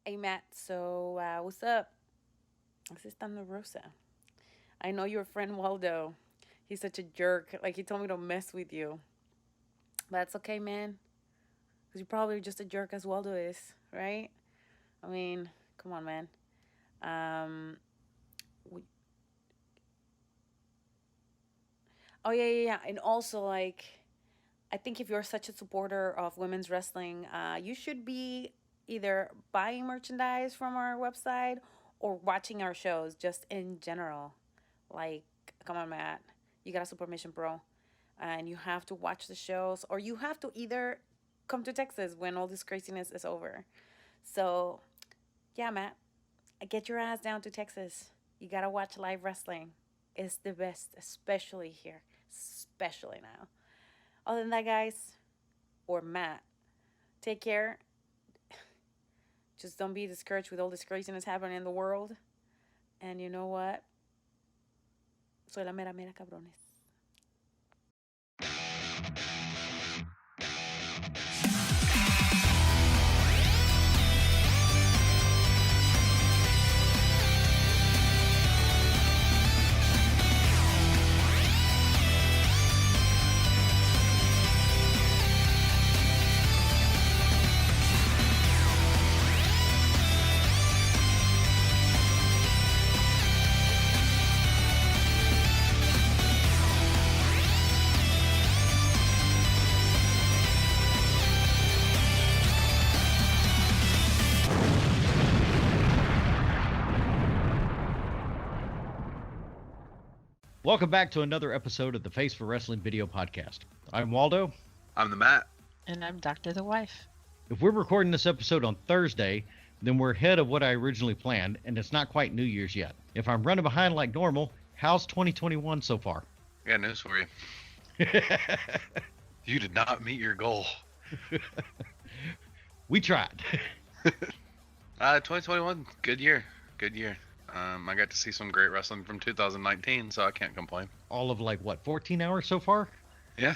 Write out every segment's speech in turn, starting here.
Hey Matt, so what's up? This is Thunder Rosa. I know your friend Waldo. He's such a jerk. Like he told me to mess with you, but that's okay, man. Cause you're probably just a jerk as Waldo is, right? I mean, come on, man. Um, we, oh yeah. And also like, I think if you're such a supporter of women's wrestling, you should be either buying merchandise from our website or watching our shows just in general. Like, come on, Matt. You got to support Mission Pro. And you have to watch the shows, or you have to either come to Texas when all this craziness is over. So, yeah, Matt, get your ass down to Texas. You got to watch live wrestling. It's the best, especially here, especially now. Other than that, guys, or Matt, take care. Just don't be discouraged with all this craziness happening in the world. And you know what? Soy la mera mera cabrones. Welcome back to another episode of the Face for Wrestling video podcast. I'm Waldo. I'm the Matt. And I'm Dr. the Wife. If we're recording this episode on Thursday, then we're ahead of what I originally planned, and it's not quite New Year's yet. If I'm running behind like normal, how's 2021 so far? I got news for you. You did not meet your goal. We tried. 2021, good year. Good year. I got to see some great wrestling from 2019, so I can't complain. All of 14 hours so far? Yeah.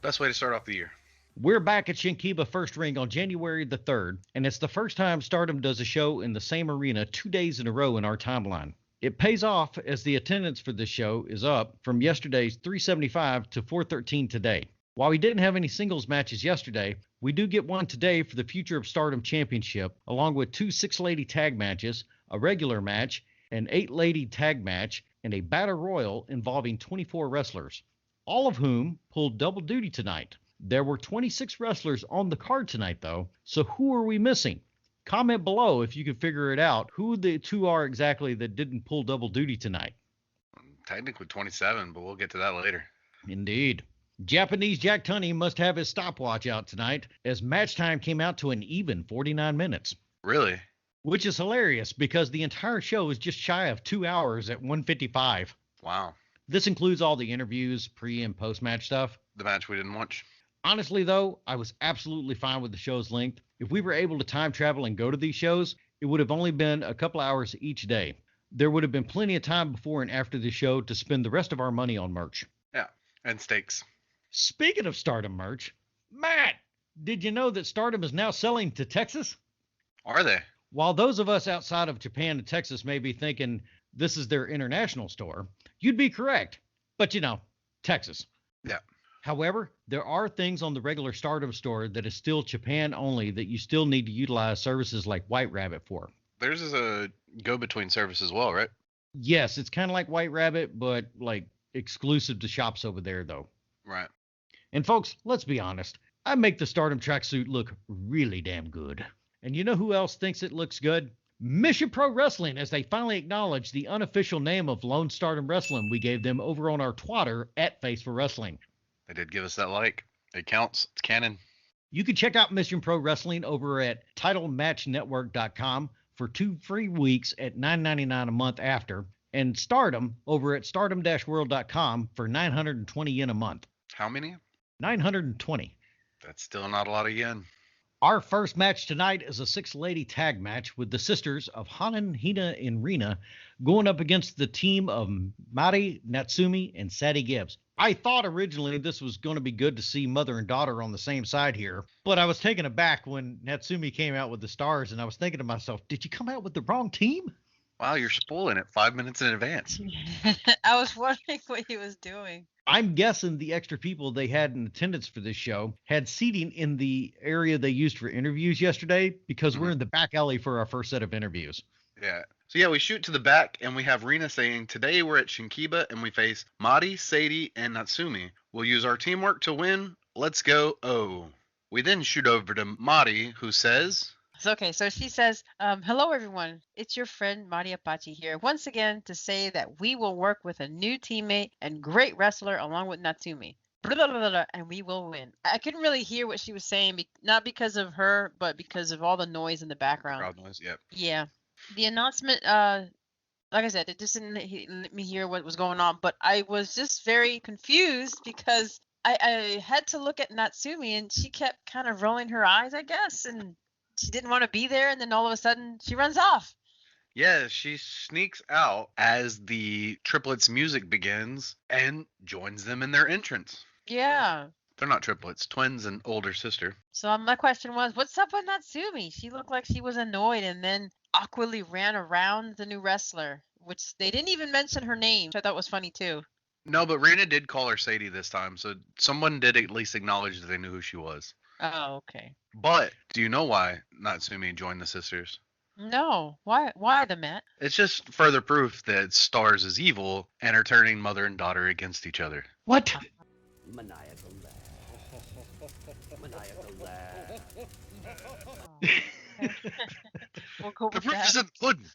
Best way to start off the year. We're back at Shinkiba First Ring on January the 3rd, and it's the first time Stardom does a show in the same arena 2 days in a row in our timeline. It pays off as the attendance for this show is up from yesterday's 375 to 413 today. While we didn't have any singles matches yesterday, we do get one today for the Future of Stardom Championship, along with 2 6-lady tag matches, a regular match, an 8-lady tag match, and a battle royal involving 24 wrestlers, all of whom pulled double duty tonight. There were 26 wrestlers on the card tonight, though, so who are we missing? Comment below if you can figure it out who the two are exactly that didn't pull double duty tonight. Technically 27, but we'll get to that later. Indeed. Japanese Jack Tunney must have his stopwatch out tonight, as match time came out to an even 49 minutes. Really? Which is hilarious because the entire show is just shy of 2 hours at 1:55. Wow. This includes all the interviews, pre- and post-match stuff. The match we didn't watch. Honestly, though, I was absolutely fine with the show's length. If we were able to time travel and go to these shows, it would have only been a couple hours each day. There would have been plenty of time before and after the show to spend the rest of our money on merch. Yeah, and steaks. Speaking of Stardom merch, Matt, did you know that Stardom is now selling to Texas? Are they? While those of us outside of Japan and Texas may be thinking this is their international store, you'd be correct. But Texas. Yeah. However, there are things on the regular Stardom store that is still Japan only that you still need to utilize services like White Rabbit for. Theirs is a go-between service as well, right? Yes, it's kind of like White Rabbit, but exclusive to shops over there, though. Right. And folks, let's be honest. I make the Stardom tracksuit look really damn good. And you know who else thinks it looks good? Mission Pro Wrestling, as they finally acknowledge the unofficial name of Lone Stardom Wrestling we gave them over on our Twitter at Face for Wrestling. They did give us that like. It counts. It's canon. You can check out Mission Pro Wrestling over at TitleMatchNetwork.com for 2 free weeks at $9.99 a month after, and Stardom over at Stardom-World.com for 920 yen a month. How many? 920. That's still not a lot of yen. Our first match tonight is a 6-lady tag match with the sisters of Hana, and Rina going up against the team of Mari, Natsumi, and Sadie Gibbs. I thought originally this was going to be good to see mother and daughter on the same side here, but I was taken aback when Natsumi came out with the stars, and I was thinking to myself, did you come out with the wrong team? Wow, you're spoiling it 5 minutes in advance. I was wondering what he was doing. I'm guessing the extra people they had in attendance for this show had seating in the area they used for interviews yesterday because we're in the back alley for our first set of interviews. Yeah. So yeah, we shoot to the back and we have Rina saying, "Today we're at Shinkiba and we face Mari, Sadie, and Natsumi. We'll use our teamwork to win. Let's go. Oh." We then shoot over to Mari, who says, So she says, hello everyone. It's your friend Mari Apache here once again to say that we will work with a new teammate and great wrestler along with Natsumi. Blah, blah, blah, blah, and we will win. I couldn't really hear what she was saying, not because of her, but because of all the noise in the background. crowd noise, yep. Yeah. The announcement, like I said, it just didn't let me hear what was going on, but I was just very confused because I had to look at Natsumi and she kept kind of rolling her eyes, I guess, and she didn't want to be there, and then all of a sudden she runs off. Yeah, she sneaks out as the triplets music begins and joins them in their entrance. Yeah. They're not triplets, twins and older sister. So my question was, what's up with Natsumi? She looked like she was annoyed and then awkwardly ran around the new wrestler, which they didn't even mention her name, which I thought was funny too. No, but Rena did call her Sadie this time, so someone did at least acknowledge that they knew who she was. Oh, okay. But do you know why Natsumi joined the sisters? No. Why the Matt? It's just further proof that Stars is evil and are turning mother and daughter against each other. What? Maniacal laugh. Maniacal laugh. We'll go The with proof is that. in the pudding.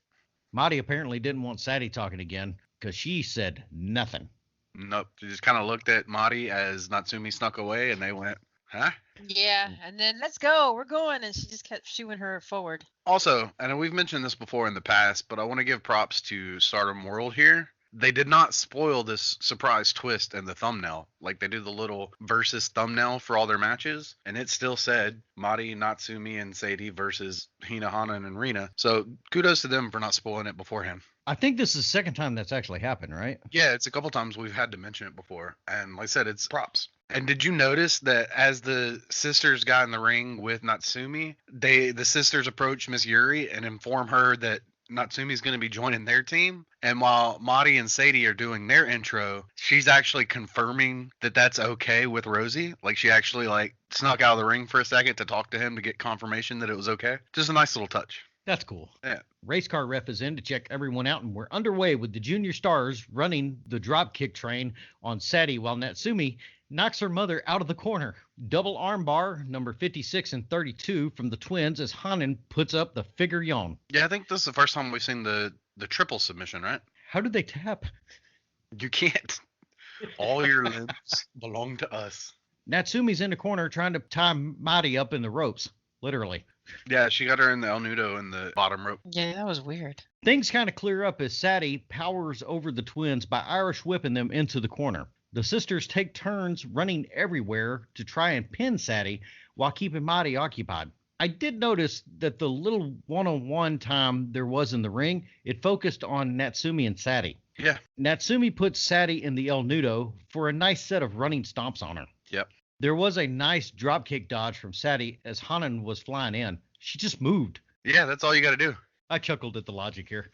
Marty apparently didn't want Sadie talking again because she said nothing. Nope. She just kind of looked at Mari as Natsumi snuck away, and they went, huh? Yeah, and then let's go, we're going, and she just kept shooing her forward. Also, and we've mentioned this before in the past, but I want to give props to Stardom World here. They did not spoil this surprise twist in the thumbnail. Like, they did the little versus thumbnail for all their matches, and it still said Mari, Natsumi, and Sadie versus Hina, Hana, and Rina. So kudos to them for not spoiling it beforehand. I think this is the second time that's actually happened, right? Yeah, it's a couple times we've had to mention it before, and like I said, it's props. And did you notice that as the sisters got in the ring with Natsumi, the sisters approach Miss Yuri and inform her that Natsumi's going to be joining their team? And while Mari and Sadie are doing their intro, she's actually confirming that that's okay with Rosie. Like, she actually snuck out of the ring for a second to talk to him to get confirmation that it was okay. Just a nice little touch. That's cool. Yeah. Race car ref is in to check everyone out, and we're underway with the junior stars running the drop kick train on Sadie while Natsumi knocks her mother out of the corner. Double armbar, number 56 and 32 from the twins as Hanan puts up the figure yawn. Yeah, I think this is the first time we've seen the triple submission, right? How did they tap? You can't. All your limbs belong to us. Natsumi's in the corner trying to tie Mari up in the ropes, literally. Yeah, she got her in the El Nudo in the bottom rope. Yeah, that was weird. Things kind of clear up as Sadie powers over the twins by Irish whipping them into the corner. The sisters take turns running everywhere to try and pin Sadie while keeping Mari occupied. I did notice that the little one-on-one time there was in the ring, it focused on Natsumi and Sadie. Yeah. Natsumi puts Sadie in the El Nudo for a nice set of running stomps on her. Yep. There was a nice dropkick dodge from Sadie as Hanan was flying in. She just moved. Yeah, that's all you got to do. I chuckled at the logic here.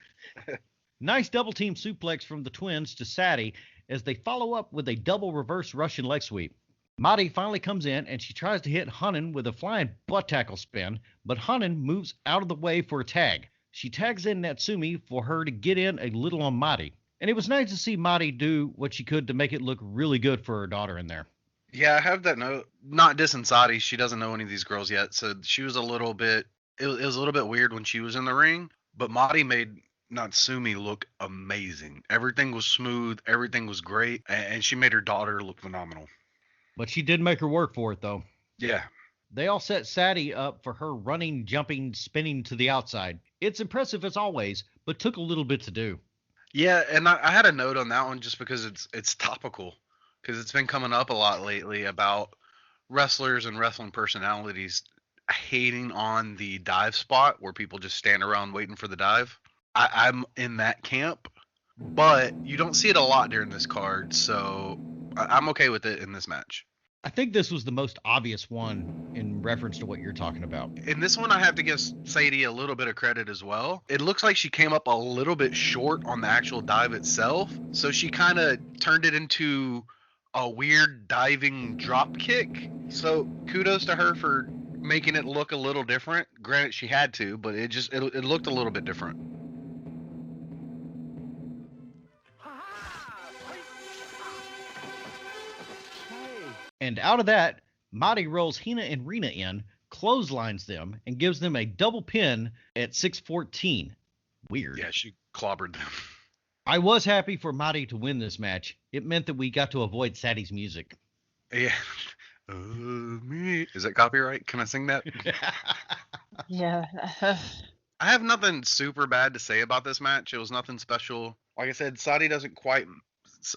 Nice double team suplex from the twins to Sadie as they follow up with a double reverse Russian leg sweep. Mari finally comes in and she tries to hit Hanan with a flying butt tackle spin, but Hanan moves out of the way for a tag. She tags in Natsumi for her to get in a little on Mari. And it was nice to see Mari do what she could to make it look really good for her daughter in there. Yeah, I have that note. Not dissing Sadie. She doesn't know any of these girls yet, so she was a little bit. It was a little bit weird when she was in the ring, but Mari made Natsumi look amazing. Everything was smooth. Everything was great, and she made her daughter look phenomenal. But she did make her work for it, though. Yeah. They all set Sadie up for her running, jumping, spinning to the outside. It's impressive as always, but took a little bit to do. Yeah, and I had a note on that one just because it's topical. Because it's been coming up a lot lately about wrestlers and wrestling personalities hating on the dive spot where people just stand around waiting for the dive. I'm in that camp, but you don't see it a lot during this card, so I'm okay with it in this match. I think this was the most obvious one in reference to what you're talking about. In this one, I have to give Sadie a little bit of credit as well. It looks like she came up a little bit short on the actual dive itself, so she kind of turned it into a weird diving drop kick. So kudos to her for making it look a little different. Granted, she had to, but it looked a little bit different. And out of that, Madi rolls Hina and Rina in, clotheslines them, and gives them a double pin at 6:14. Weird. Yeah, she clobbered them. I was happy for Madi to win this match. It meant that we got to avoid Sadie's music. Yeah. Me. Is that copyright? Can I sing that? Yeah. I have nothing super bad to say about this match. It was nothing special. Like I said, Sadie doesn't quite.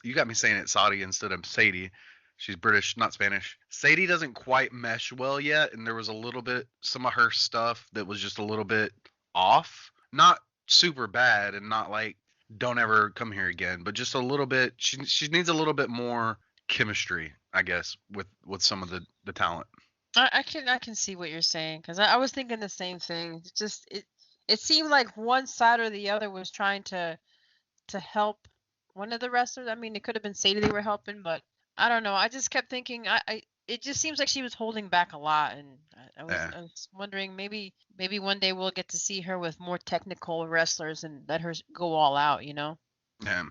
You got me saying it Sadie instead of Sadie. She's British, not Spanish. Sadie doesn't quite mesh well yet, and there was a little bit, some of her stuff that was just a little bit off. Not super bad, and not like, don't ever come here again, but just a little bit, she needs a little bit more chemistry, I guess, with some of the talent. I can see what you're saying, because I was thinking the same thing. It seemed like one side or the other was trying to help one of the wrestlers. I mean, it could have been Sadie they were helping, but I don't know. I just kept thinking, it just seems like she was holding back a lot, and I was wondering maybe one day we'll get to see her with more technical wrestlers and let her go all out, you know? Yeah.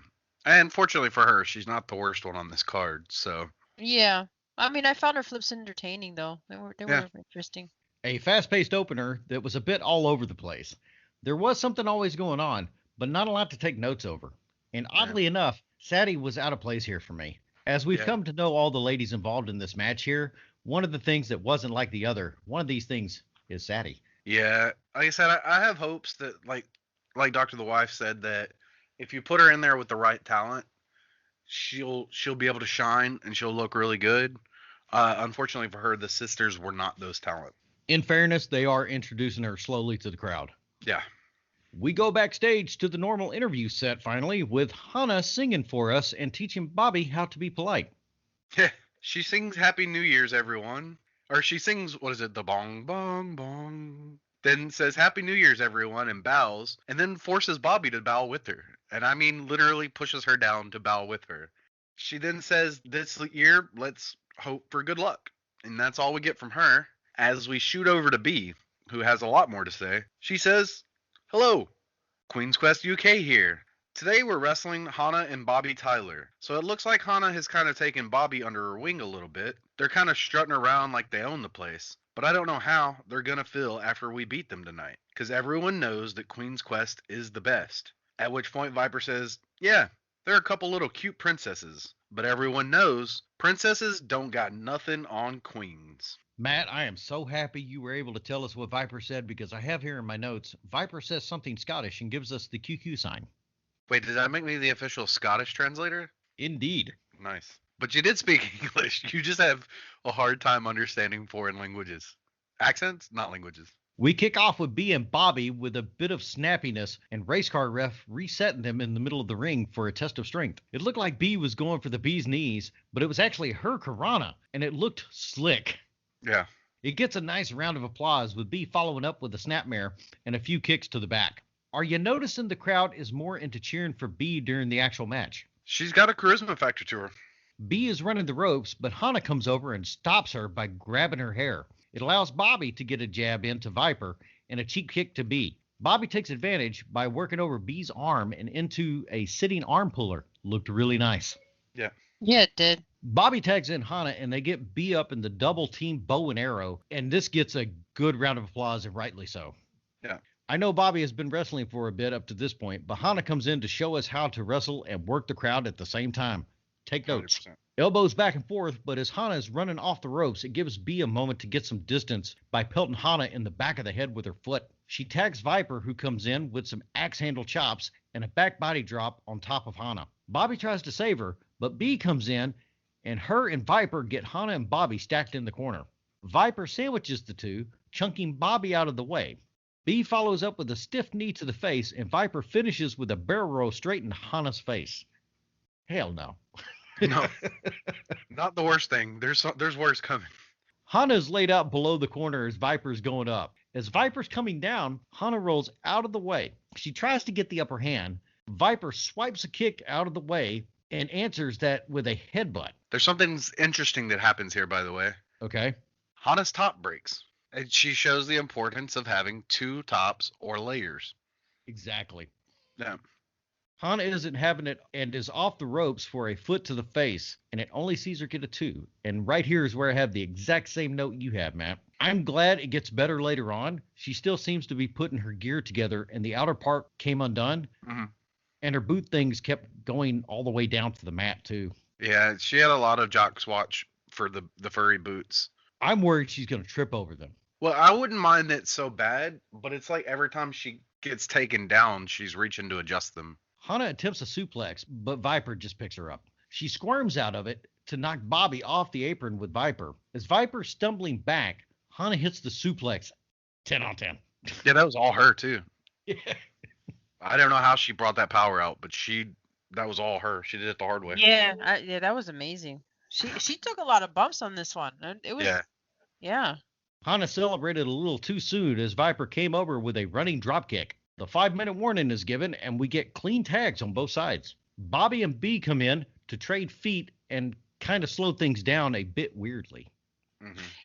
And fortunately for her, she's not the worst one on this card, so. Yeah. I mean, I found her flips entertaining, though. They were interesting. A fast-paced opener that was a bit all over the place. There was something always going on, but not a lot to take notes over. And oddly enough, Sadie was out of place here for me. As we've come to know all the ladies involved in this match here, one of the things that wasn't like the other, one of these things is Sadie. Yeah, like I said, I have hopes that, like Dr. The Wife said, that if you put her in there with the right talent, she'll be able to shine and she'll look really good. Unfortunately for her, the sisters were not those talent. In fairness, they are introducing her slowly to the crowd. Yeah. We go backstage to the normal interview set finally, with Hana singing for us and teaching Bobby how to be polite. Yeah, she sings Happy New Year's, everyone. Or she sings, what is it, the bong, bong, bong. Then says Happy New Year's, everyone, and bows, and then forces Bobby to bow with her. And I mean, literally pushes her down to bow with her. She then says, this year, let's hope for good luck. And that's all we get from her. As we shoot over to B, who has a lot more to say, she says, hello, Queen's Quest UK here. Today we're wrestling Hana and Bobby Tyler. So it looks like Hana has kind of taken Bobby under her wing a little bit. They're kind of strutting around like they own the place. But I don't know how they're going to feel after we beat them tonight. Because everyone knows that Queen's Quest is the best. At which point Viper says, yeah, they're a couple little cute princesses. But everyone knows princesses don't got nothing on queens. Matt, I am so happy you were able to tell us what Viper said, because I have here in my notes, Viper says something Scottish and gives us the QQ sign. Wait, did that make me the official Scottish translator? Indeed. Nice. But you did speak English. You just have a hard time understanding foreign languages. Accents, not languages. We kick off with B and Bobby with a bit of snappiness, and race car ref resetting them in the middle of the ring for a test of strength. It looked like B was going for the B's knees, but it was actually her Karana, and it looked slick. Yeah. It gets a nice round of applause, with B following up with a snapmare and a few kicks to the back. Are you noticing the crowd is more into cheering for B during the actual match? She's got a charisma factor to her. B is running the ropes, but Hana comes over and stops her by grabbing her hair. It allows Bobby to get a jab into Viper and a cheek kick to B. Bobby takes advantage by working over B's arm and into a sitting arm puller. Looked really nice. Yeah. Yeah, it did. Bobby tags in Hana, and they get B up in the double team bow and arrow, and this gets a good round of applause, and rightly so. Yeah. I know Bobby has been wrestling for a bit up to this point, but Hana comes in to show us how to wrestle and work the crowd at the same time. Take notes. 100%. Elbows back and forth, but as Hana is running off the ropes, it gives B a moment to get some distance by pelting Hana in the back of the head with her foot. She tags Viper, who comes in with some axe handle chops and a back body drop on top of Hana. Bobby tries to save her, but B comes in, and her and Viper get Hana and Bobby stacked in the corner. Viper sandwiches the two, chunking Bobby out of the way. B follows up with a stiff knee to the face, and Viper finishes with a barrel roll straight in Hana's face. Hell no. No, not the worst thing. There's worse coming. Hana's laid out below the corner as Viper's going up. As Viper's coming down, Hana rolls out of the way. She tries to get the upper hand. Viper swipes a kick out of the way and answers that with a headbutt. There's something interesting that happens here, by the way. Okay? Hana's top breaks, and she shows the importance of having two tops or layers. Exactly. Yeah. Hana isn't having it and is off the ropes for a foot to the face, and it only sees her get a 2. And right here is where I have the exact same note you have, Matt. I'm glad it gets better later on. She still seems to be putting her gear together, and the outer part came undone, and her boot things kept going all the way down to the mat, too. Yeah, she had a lot of jock swatch for the furry boots. I'm worried she's going to trip over them. Well, I wouldn't mind it so bad, but it's like every time she gets taken down, she's reaching to adjust them. Hana attempts a suplex, but Viper just picks her up. She squirms out of it to knock Bobby off the apron with Viper. As Viper's stumbling back, Hana hits the suplex. 10 on 10. Yeah, that was all her, too. Yeah. I don't know how she brought that power out, but that was all her. She did it the hard way. Yeah, yeah, that was amazing. She took a lot of bumps on this one. It was yeah. Hana celebrated a little too soon as Viper came over with a running dropkick. The 5-minute warning is given, and we get clean tags on both sides. Bobby and B come in to trade feet and kind of slow things down a bit weirdly.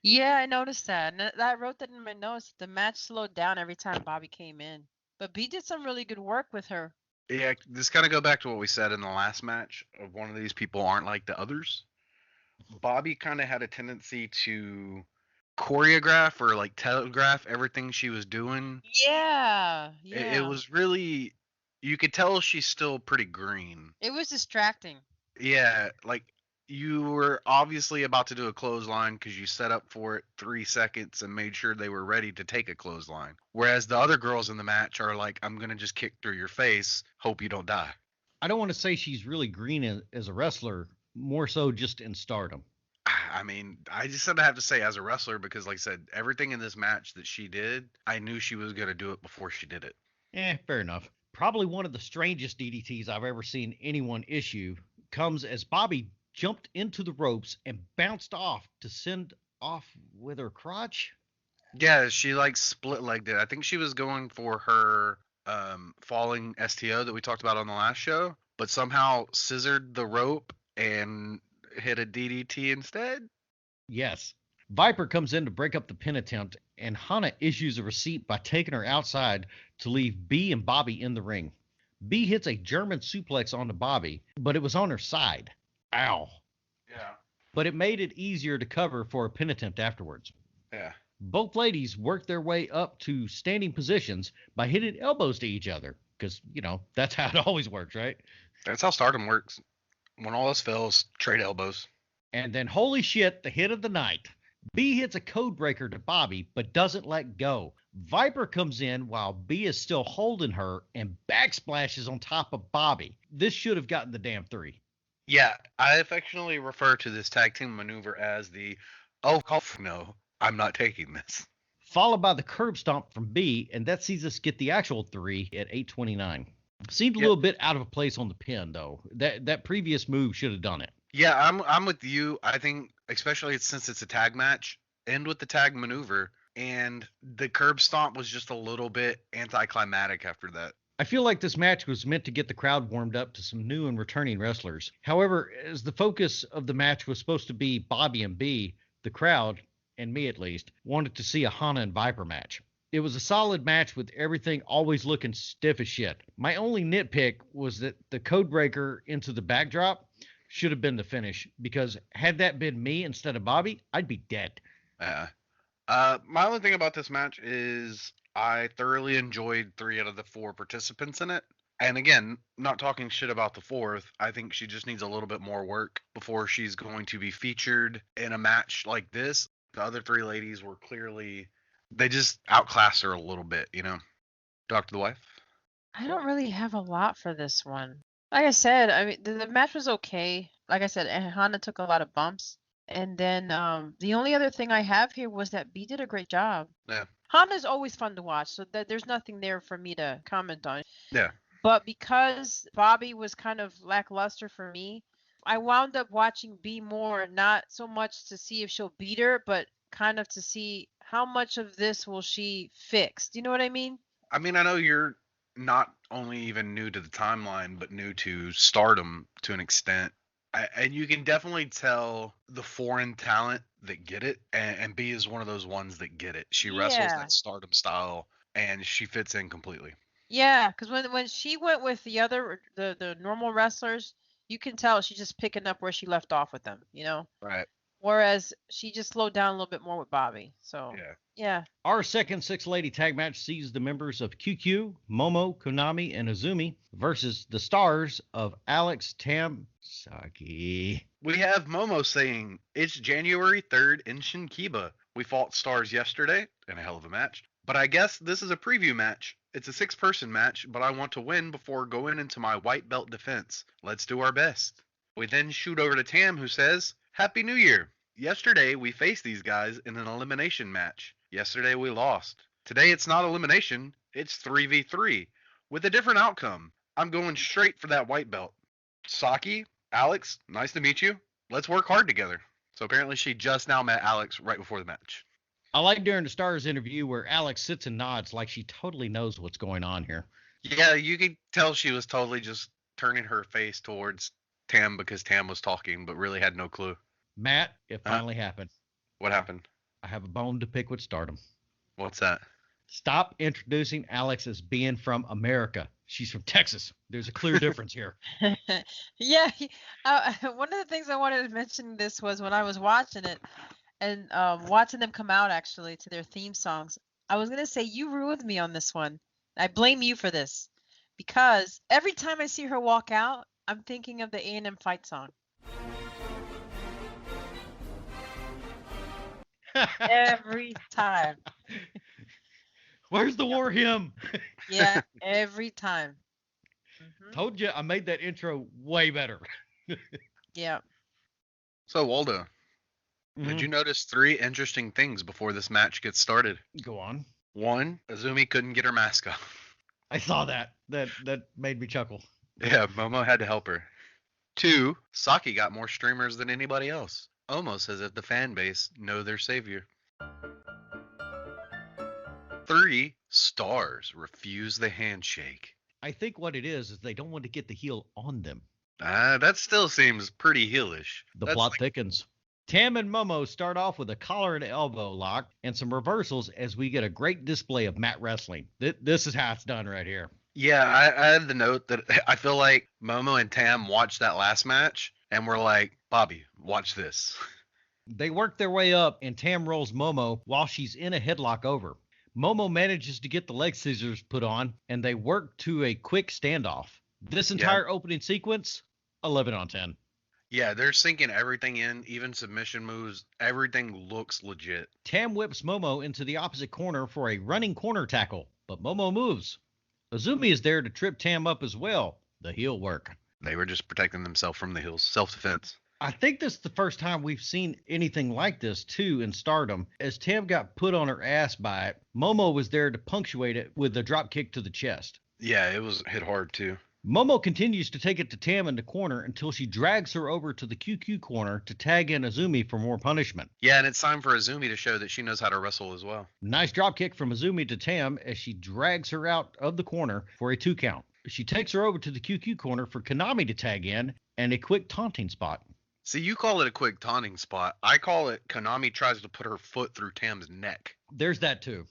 Yeah, I noticed that. And I wrote that in my notes. The match slowed down every time Bobby came in. But B did some really good work with her. Yeah, this kind of go back to what we said in the last match of one of these people aren't like the others. Bobby kind of had a tendency to choreograph or like telegraph everything she was doing. Yeah. It was really, you could tell she's still pretty green. It was distracting. Yeah, like you were obviously about to do a clothesline because you set up for it 3 seconds and made sure they were ready to take a clothesline. Whereas the other girls in the match are like, I'm going to just kick through your face, hope you don't die. I don't want to say she's really green as a wrestler, more so just in Stardom. I mean, I just said I have to say as a wrestler because, like I said, everything in this match that she did, I knew she was going to do it before she did it. Fair enough. Probably one of the strangest DDTs I've ever seen anyone issue comes as Bobby jumped into the ropes and bounced off to send off with her crotch. Yeah, she like split-legged it. I think she was going for her falling STO that we talked about on the last show, but somehow scissored the rope and hit a DDT instead. Yes. Viper comes in to break up the pin attempt, and Hana issues a receipt by taking her outside to leave B and Bobby in the ring. B hits a German suplex onto Bobby, but it was on her side. Ow. Yeah. But it made it easier to cover for a pin attempt afterwards. Yeah. Both ladies worked their way up to standing positions by hitting elbows to each other, because, that's how it always works, right? That's how Stardom works. When all else fails, trade elbows. And then, holy shit, the hit of the night. B hits a code breaker to Bobby, but doesn't let go. Viper comes in while B is still holding her and backsplashes on top of Bobby. This should have gotten the damn 3. Yeah, I affectionately refer to this tag team maneuver as the, no, I'm not taking this. Followed by the curb stomp from B, and that sees us get the actual 3 at 8:29. Seemed a little bit out of place on the pin, though. That previous move should have done it. Yeah, I'm with you. I think, especially since it's a tag match, end with the tag maneuver, and the curb stomp was just a little bit anticlimactic after that. I feel like this match was meant to get the crowd warmed up to some new and returning wrestlers. However, as the focus of the match was supposed to be Bobby and B, the crowd, and me at least, wanted to see a Hana and Viper match. It was a solid match with everything always looking stiff as shit. My only nitpick was that the code breaker into the backdrop should have been the finish, because had that been me instead of Bobby, I'd be dead. My only thing about this match is I thoroughly enjoyed 3 out of the 4 participants in it. And again, not talking shit about the 4th, I think she just needs a little bit more work before she's going to be featured in a match like this. The other 3 ladies were clearly, they just outclassed her a little bit, Dr. the Wife? I don't really have a lot for this one. Like I said, I mean, the match was okay. Like I said, Hana took a lot of bumps. And then the only other thing I have here was that B did a great job. Yeah. Hana's always fun to watch, so there's nothing there for me to comment on. Yeah. But because Bobby was kind of lackluster for me, I wound up watching B more, not so much to see if she'll beat her, but kind of to see how much of this will she fix. Do you know what I mean? I mean, I know you're not only even new to the timeline, but new to Stardom to an extent. And you can definitely tell the foreign talent that get it, and B is one of those ones that get it. She wrestles Yeah. that Stardom style, and she fits in completely. Yeah, because when she went with the normal wrestlers, you can tell she's just picking up where she left off with them, you know? Right. Whereas she just slowed down a little bit more with Bobby. So, Yeah. yeah. Our second six-lady tag match sees the members of QQ, Momo, Konami, and Azumi versus the stars of Alex, Tam, Saki. We have Momo saying, "It's January 3rd in Shinkiba. We fought stars yesterday in a hell of a match. But I guess this is a preview match. It's a 6-person match, but I want to win before going into my white belt defense. Let's do our best." We then shoot over to Tam, who says, "Happy New Year. Yesterday we faced these guys in an elimination match. Yesterday we lost. Today it's not elimination, it's 3v3 with a different outcome. I'm going straight for that white belt. Saki, Alex, nice to meet you. Let's work hard together." So apparently she just now met Alex right before the match. I like during the stars interview where Alex sits and nods like she totally knows what's going on here. Yeah, you could tell she was totally just turning her face towards Tam because Tam was talking, but really had no clue. Matt, it finally happened. What happened? I have a bone to pick with Stardom. What's that? Stop introducing Alex as being from America. She's from Texas. There's a clear difference here. Yeah. One of the things I wanted to mention this was when I was watching it and watching them come out actually to their theme songs. I was going to say, you ruined me on this one. I blame you for this because every time I see her walk out, I'm thinking of the A&M fight song. Every time. Where's the war hymn? Yeah, every time. Mhm. Told you I made that intro way better. Yeah. So, Waldo, did you notice 3 interesting things before this match gets started? Go on. 1, Azumi couldn't get her mask off. I saw that. That made me chuckle. Yeah, Momo had to help her. 2, Saki got more streamers than anybody else. Almost as if the fan base know their savior. 3, stars refuse the handshake. I think what it is they don't want to get the heel on them. That still seems pretty heelish. The That's plot like- thickens. Tam and Momo start off with a collar and elbow lock and some reversals as we get a great display of mat wrestling. This is how it's done right here. Yeah, I had the note that I feel like Momo and Tam watched that last match and were like, "Bobby, watch this." They work their way up and Tam rolls Momo while she's in a headlock over. Momo manages to get the leg scissors put on and they work to a quick standoff. This entire opening sequence, 11 on 10. Yeah, they're sinking everything in, even submission moves. Everything looks legit. Tam whips Momo into the opposite corner for a running corner tackle, but Momo moves. Azumi is there to trip Tam up as well. The heel work. They were just protecting themselves from the heels. Self-defense. I think this is the first time we've seen anything like this, too, in Stardom. As Tam got put on her ass by it, Momo was there to punctuate it with a drop kick to the chest. Yeah, it was hit hard, too. Momo continues to take it to Tam in the corner until she drags her over to the QQ corner to tag in Azumi for more punishment. Yeah, and it's time for Azumi to show that she knows how to wrestle as well. Nice drop kick from Azumi to Tam as she drags her out of the corner for a 2 count. She takes her over to the QQ corner for Konami to tag in and a quick taunting spot. See, you call it a quick taunting spot. I call it Konami tries to put her foot through Tam's neck. There's that too.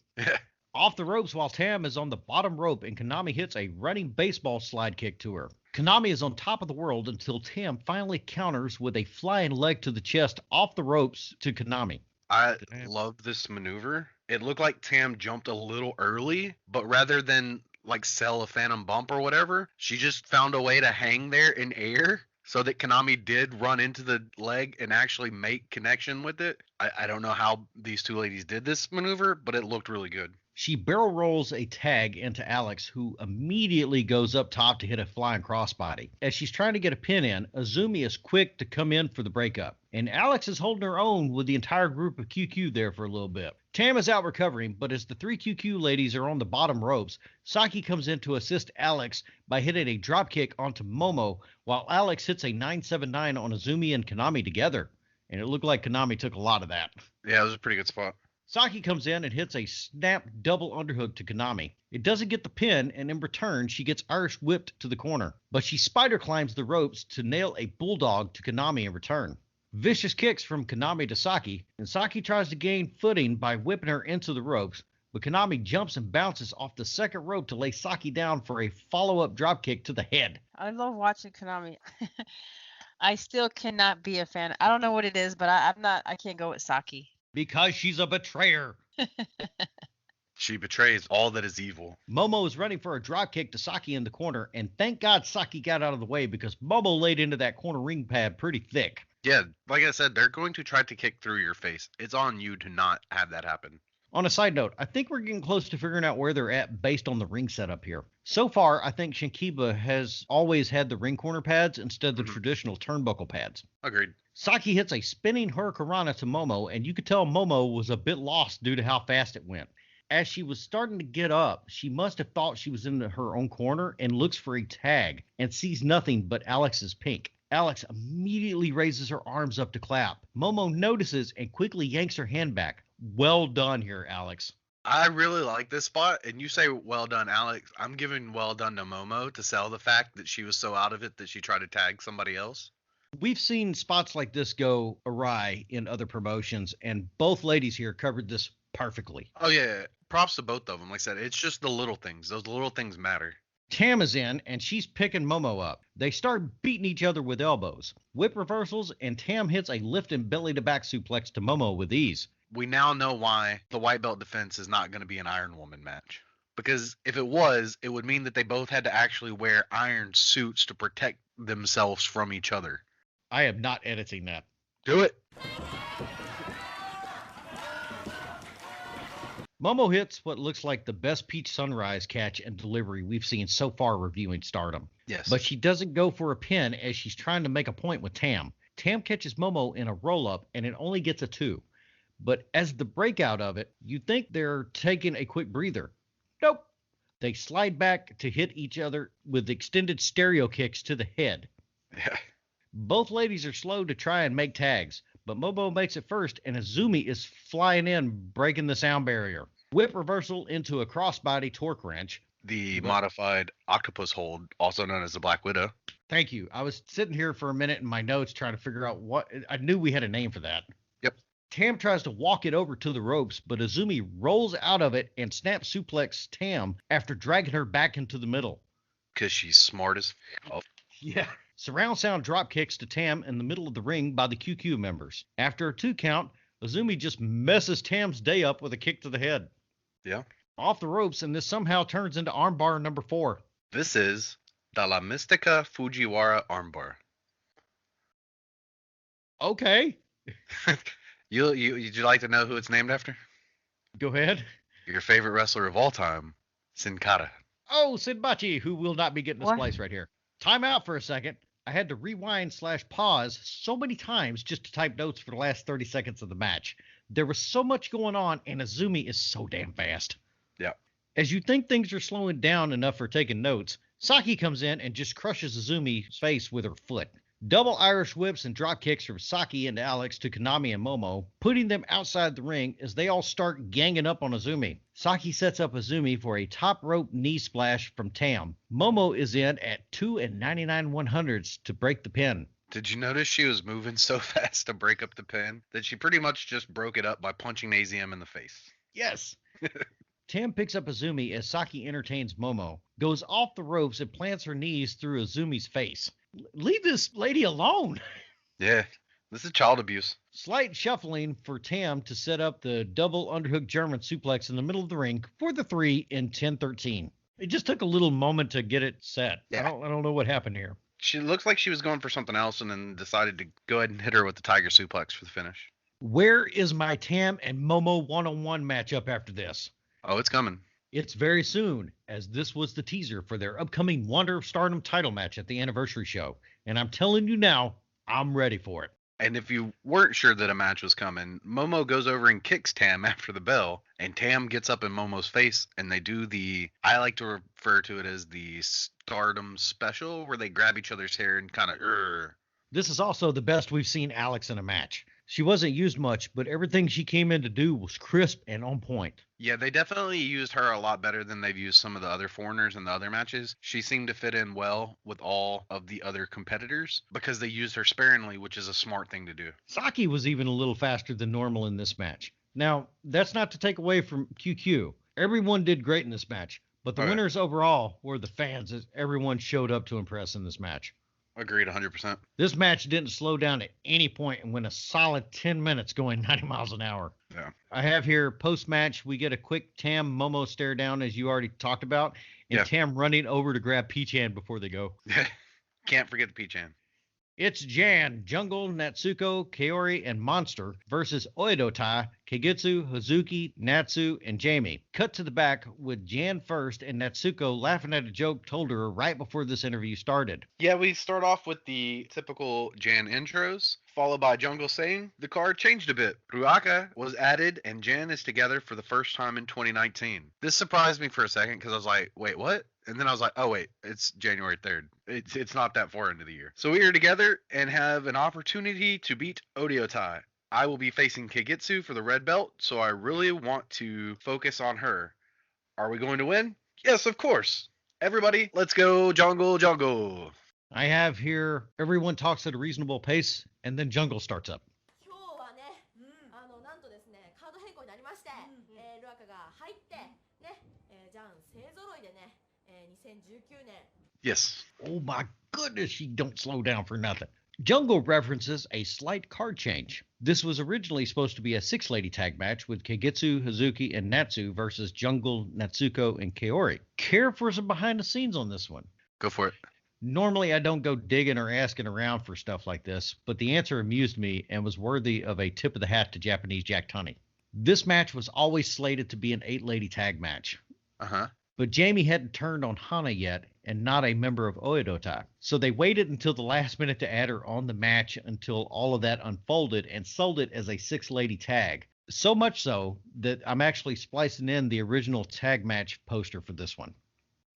Off the ropes while Tam is on the bottom rope and Konami hits a running baseball slide kick to her. Konami is on top of the world until Tam finally counters with a flying leg to the chest off the ropes to Konami. I love this maneuver. It looked like Tam jumped a little early, but rather than like sell a phantom bump or whatever, she just found a way to hang there in air so that Konami did run into the leg and actually make connection with it. I don't know how these 2 ladies did this maneuver, but it looked really good. She barrel rolls a tag into Alex, who immediately goes up top to hit a flying crossbody. As she's trying to get a pin in, Azumi is quick to come in for the breakup. And Alex is holding her own with the entire group of QQ there for a little bit. Tam is out recovering, but as the three QQ ladies are on the bottom ropes, Saki comes in to assist Alex by hitting a dropkick onto Momo, while Alex hits a 979 on Azumi and Konami together. And it looked like Konami took a lot of that. Yeah, it was a pretty good spot. Saki comes in and hits a snap double underhook to Konami. It doesn't get the pin, and in return, she gets Irish whipped to the corner. But she spider climbs the ropes to nail a bulldog to Konami in return. Vicious kicks from Konami to Saki, and Saki tries to gain footing by whipping her into the ropes, but Konami jumps and bounces off the second rope to lay Saki down for a follow-up dropkick to the head. I love watching Konami. I still cannot be a fan. I don't know what it is, but I can't go with Saki. Because she's a betrayer. She betrays all that is evil. Momo is running for a dropkick to Saki in the corner, and thank God Saki got out of the way because Momo laid into that corner ring pad pretty thick. Yeah, like I said, they're going to try to kick through your face. It's on you to not have that happen. On a side note, I think we're getting close to figuring out where they're at based on the ring setup here. So far, I think Shinkiba has always had the ring corner pads instead of the traditional turnbuckle pads. Agreed. Saki hits a spinning hurricanrana to Momo, and you could tell Momo was a bit lost due to how fast it went. As she was starting to get up, she must have thought she was in her own corner and looks for a tag and sees nothing but Alex's pink. Alex immediately raises her arms up to clap. Momo notices and quickly yanks her hand back. Well done here, Alex. I really like this spot, and you say well done, Alex. I'm giving well done to Momo to sell the fact that she was so out of it that she tried to tag somebody else. We've seen spots like this go awry in other promotions, and both ladies here covered this perfectly. Oh, yeah. Props to both of them. Like I said, it's just the little things. Those little things matter. Tam is in, and she's picking Momo up. They start beating each other with elbows, whip reversals, and Tam hits a lift and belly-to-back suplex to Momo with ease. We now know why the white belt defense is not going to be an Iron Woman match. Because if it was, it would mean that they both had to actually wear iron suits to protect themselves from each other. I am not editing that. Do it. Momo hits what looks like the best Peach Sunrise catch and delivery we've seen so far reviewing Stardom. Yes. But she doesn't go for a pin as she's trying to make a point with Tam. Tam catches Momo in a roll-up, and it only gets a 2. But as the breakout of it, you think they're taking a quick breather. Nope. They slide back to hit each other with extended stereo kicks to the head. Yeah. Both ladies are slow to try and make tags, but Momo makes it first, and Azumi is flying in, breaking the sound barrier. Whip reversal into a crossbody torque wrench. The modified octopus hold, also known as the Black Widow. Thank you. I was sitting here for a minute in my notes trying to figure out what... I knew we had a name for that. Yep. Tam tries to walk it over to the ropes, but Azumi rolls out of it and snap suplex Tam after dragging her back into the middle. Because she's smart as... Oh. Yeah. Surround sound drop kicks to Tam in the middle of the ring by the QQ members. After a 2 count, Azumi just messes Tam's day up with a kick to the head. Yeah. Off the ropes, and this somehow turns into armbar number 4. This is the La Mystica Fujiwara armbar. Okay. Would you like to know who it's named after? Go ahead. Your favorite wrestler of all time, Sin Cara. Oh, Sinbachi, who will not be getting a What? splice right here. Time out for a second. I had to rewind/pause so many times just to type notes for the last 30 seconds of the match. There was so much going on, and Azumi is so damn fast. Yeah. As you think things are slowing down enough for taking notes, Saki comes in and just crushes Azumi's face with her foot. Double Irish whips and drop kicks from Saki into Alex to Konami and Momo, putting them outside the ring as they all start ganging up on Azumi. Saki sets up Azumi for a top rope knee splash from Tam. Momo is in at 2 99/100ths to break the pin. Did you notice she was moving so fast to break up the pin that she pretty much just broke it up by punching AZM in the face? Yes. Tam picks up Azumi as Saki entertains Momo, goes off the ropes and plants her knees through Azumi's face. Leave this lady alone. Yeah, this is child abuse. Slight shuffling for Tam to set up the double underhook German suplex in the middle of the ring for the 3 in 10-13. It just took a little moment to get it set. Yeah. I don't know what happened here. She looks like she was going for something else and then decided to go ahead and hit her with the tiger suplex for the finish. Where is my Tam and Momo one-on-one matchup after this? Oh, it's coming. It's very soon, as this was the teaser for their upcoming Wonder of Stardom title match at the anniversary show. And I'm telling you now, I'm ready for it. And if you weren't sure that a match was coming, Momo goes over and kicks Tam after the bell, and Tam gets up in Momo's face, and they do I like to refer to it as the Stardom special, where they grab each other's hair and kind of, This is also the best we've seen Alex in a match. She wasn't used much, but everything she came in to do was crisp and on point. Yeah, they definitely used her a lot better than they've used some of the other foreigners in the other matches. She seemed to fit in well with all of the other competitors because they used her sparingly, which is a smart thing to do. Saki was even a little faster than normal in this match. Now, that's not to take away from QQ. Everyone did great in this match, but the winners overall were the fans, as everyone showed up to impress in this match. Agreed 100%. This match didn't slow down at any point and went a solid 10 minutes going 90 miles an hour. Yeah. I have here post-match, we get a quick Tam Momo stare down, as you already talked about, and Tam running over to grab Peachan before they go. Can't forget the Peachan. It's Jan, Jungle, Natsuko, Kaori, and Monster versus Oedo Tai, Kagetsu, Hazuki, Natsu, and Jamie. Cut to the back with Jan first and Natsuko laughing at a joke told her right before this interview started. Yeah, we start off with the typical Jan intros, followed by Jungle saying the card changed a bit. Ruaka was added and Jan is together for the first time in 2019. This surprised me for a second because I was like, wait, what? And then I was like, oh, wait, it's January 3rd. It's not that far into the year. So we are together and have an opportunity to beat Oedo Tai. I will be facing Kagetsu for the red belt, so I really want to focus on her. Are we going to win? Yes, of course. Everybody, let's go Jungle Jungle. I have here everyone talks at a reasonable pace, and then Jungle starts up. Yes. Oh my goodness, she don't slow down for nothing. Jungle references a slight card change. This was originally supposed to be a 6-lady tag match with Kagetsu, Hazuki, and Natsu versus Jungle, Natsuko, and Kaori. Care for some behind the scenes on this one? Go for it. Normally, I don't go digging or asking around for stuff like this, but the answer amused me and was worthy of a tip of the hat to Japanese Jack Tunney. This match was always slated to be an 8-lady tag match. Uh-huh. But Jamie hadn't turned on Hana yet and not a member of Oedo Tai. So they waited until the last minute to add her on the match until all of that unfolded and sold it as a 6-lady tag. So much so that I'm actually splicing in the original tag match poster for this one.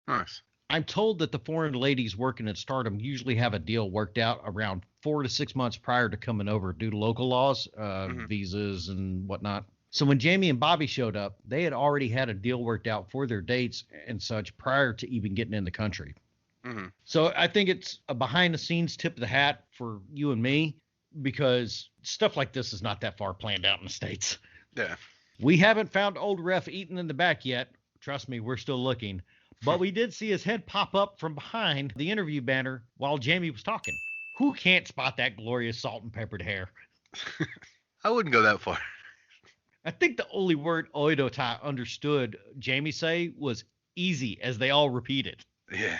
Nice. I'm told that the foreign ladies working at Stardom usually have a deal worked out around 4 to 6 months prior to coming over due to local laws, visas and whatnot. So when Jamie and Bobby showed up, they had already had a deal worked out for their dates and such prior to even getting in the country. Mm-hmm. So I think it's a behind-the-scenes tip of the hat for you and me because stuff like this is not that far planned out in the States. Yeah. We haven't found old ref eating in the back yet. Trust me, we're still looking. But we did see his head pop up from behind the interview banner while Jamie was talking. Who can't spot that glorious salt and peppered hair? I wouldn't go that far. I think the only word Oedo Tai understood Jamie say was easy as they all repeated. Yeah.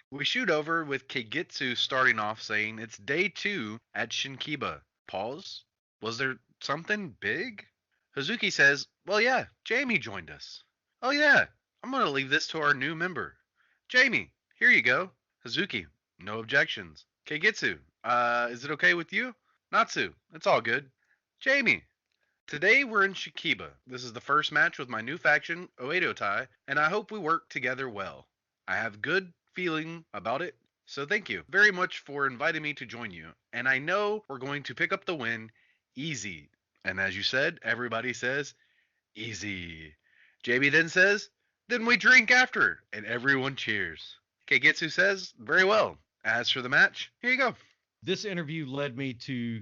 We shoot over with Kagetsu starting off saying it's day 2 at Shinkiba. Pause. Was there something big? Hazuki says, well, yeah, Jamie joined us. Oh, yeah, I'm going to leave this to our new member. Jamie, here you go. Hazuki, no objections. Kagetsu, is it okay with you? Natsu, it's all good. Jamie, today we're in Shinkiba. This is the first match with my new faction, Oedo Tai, and I hope we work together well. I have good feeling about it, so thank you very much for inviting me to join you. And I know we're going to pick up the win easy. And as you said, everybody says, easy. JB then says, then we drink after, and everyone cheers. Kagetsu says, very well. As for the match, here you go. This interview led me to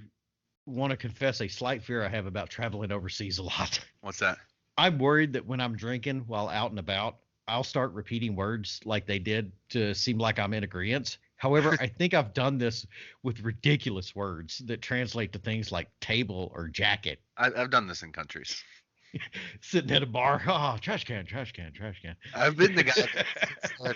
want to confess a slight fear I have about traveling overseas a lot. What's that? I'm worried that when I'm drinking while out and about, I'll start repeating words like they did to seem like I'm in agreement. However, I think I've done this with ridiculous words that translate to things like table or jacket. I've done this in countries. Sitting at a bar, oh, trash can, trash can, trash can. I've been the guy.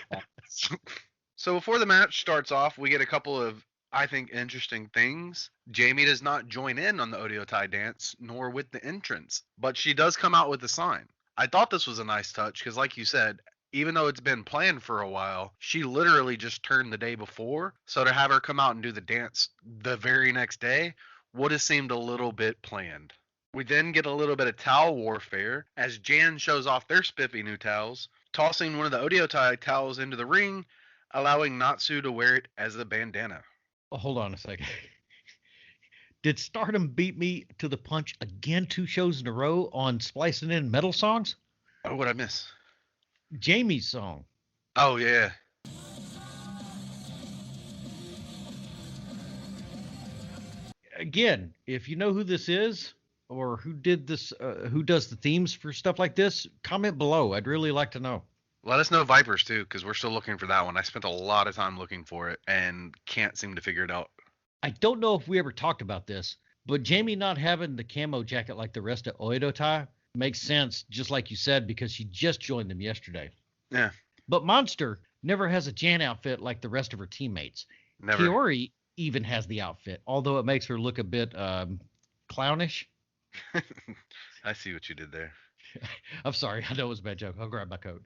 So before the match starts off, we get a couple of, I think, interesting things. Jamie does not join in on the Oedo Tai dance, nor with the entrance, but she does come out with a sign. I thought this was a nice touch because, like you said, even though it's been planned for a while, she literally just turned the day before. So to have her come out and do the dance the very next day would have seemed a little bit planned. We then get a little bit of towel warfare as Jan shows off their spiffy new towels, tossing one of the Odiotai towels into the ring, allowing Natsu to wear it as a bandana. Oh, hold on a second. Did Stardom beat me to the punch again 2 shows in a row on splicing in metal songs? Oh, what'd I miss? Jamie's song. Oh, yeah. Again, if you know who this is or who did this, who does the themes for stuff like this, comment below. I'd really like to know. Let us know Vipers, too, because we're still looking for that one. I spent a lot of time looking for it and can't seem to figure it out. I don't know if we ever talked about this, but Jamie not having the camo jacket like the rest of Oedo makes sense, just like you said, because she just joined them yesterday. Yeah. But Monster never has a Jan outfit like the rest of her teammates. Never. Kiori even has the outfit, although it makes her look a bit clownish. I see what you did there. I'm sorry. I know it was a bad joke. I'll grab my coat.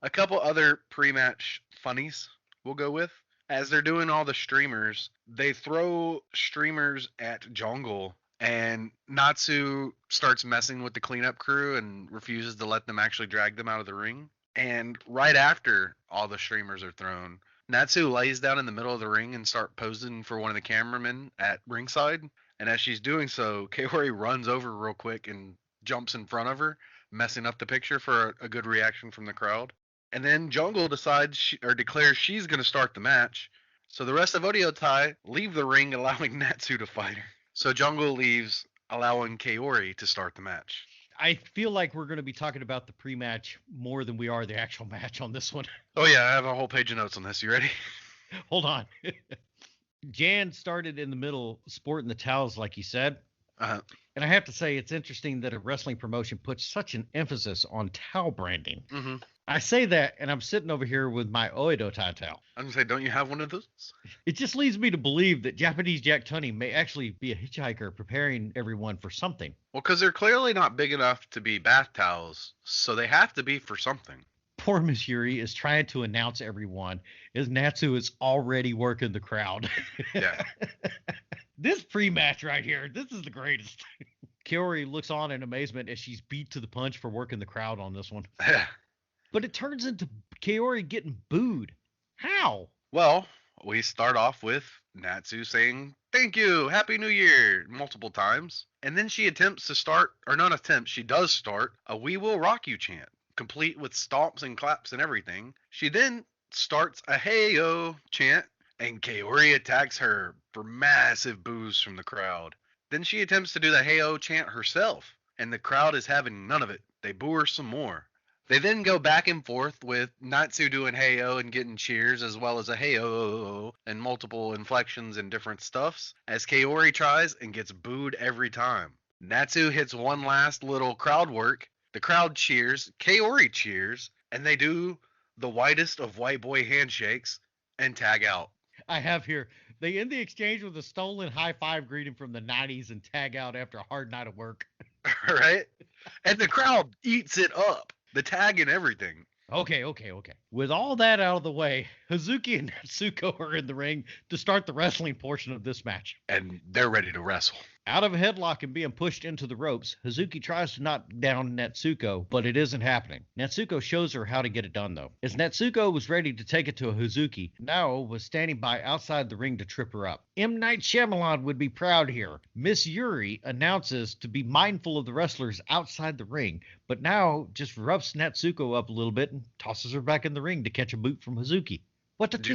A couple other pre-match funnies we'll go with. As they're doing all the streamers, they throw streamers at Jungle, and Natsu starts messing with the cleanup crew and refuses to let them actually drag them out of the ring. And right after all the streamers are thrown, Natsu lays down in the middle of the ring and start posing for one of the cameramen at ringside. And as she's doing so, Kaori runs over real quick and jumps in front of her, messing up the picture for a good reaction from the crowd. And then Jungle decides declares she's going to start the match. So the rest of Odiotai leave the ring, allowing Natsu to fight her. So Jungle leaves, allowing Kaori to start the match. I feel like we're going to be talking about the pre-match more than we are the actual match on this one. Oh, yeah, I have a whole page of notes on this. You ready? Hold on. Jan started in the middle sporting the towels, like you said. Uh-huh. And I have to say, it's interesting that a wrestling promotion puts such an emphasis on towel branding. Mm-hmm. I say that, and I'm sitting over here with my Oedo towel. I'm going to say, don't you have one of those? It just leads me to believe that Japanese Jack Tunney may actually be a hitchhiker preparing everyone for something. Well, because they're clearly not big enough to be bath towels, so they have to be for something. Poor Miss Yuri is trying to announce everyone as Natsu is already working the crowd. Yeah. This pre-match right here, this is the greatest. Kaori looks on in amazement as she's beat to the punch for working the crowd on this one. But it turns into Kaori getting booed. How? Well, we start off with Natsu saying, "Thank you, Happy New Year," multiple times. And then she attempts to start, or not attempt, she does start a "We Will Rock You" chant, complete with stomps and claps and everything. She then starts a "Hey-yo" chant, and Kaori attacks her for massive boos from the crowd. Then she attempts to do the "Hey-yo" chant herself, and the crowd is having none of it. They boo her some more. They then go back and forth with Natsu doing "Hey-yo" and getting cheers, as well as a "Hey-yo" and multiple inflections and different stuffs, as Kaori tries and gets booed every time. Natsu hits one last little crowd work. The crowd cheers, Kaori cheers, and they do the whitest of white boy handshakes and tag out. I have here, they end the exchange with a stolen high five greeting from the 90s and tag out after a hard night of work. Right? And the crowd eats it up. The tag and everything. Okay. With all that out of the way, Azuki and Natsuko are in the ring to start the wrestling portion of this match. And they're ready to wrestle. Out of a headlock and being pushed into the ropes, Hazuki tries to knock down Natsuko, but it isn't happening. Natsuko shows her how to get it done, though. As Natsuko was ready to take it to Hazuki, Nao was standing by outside the ring to trip her up. M. Night Shyamalan would be proud here. Miss Yuri announces to be mindful of the wrestlers outside the ring, but Nao just roughs Natsuko up a little bit and tosses her back in the ring to catch a boot from Hazuki. What the Did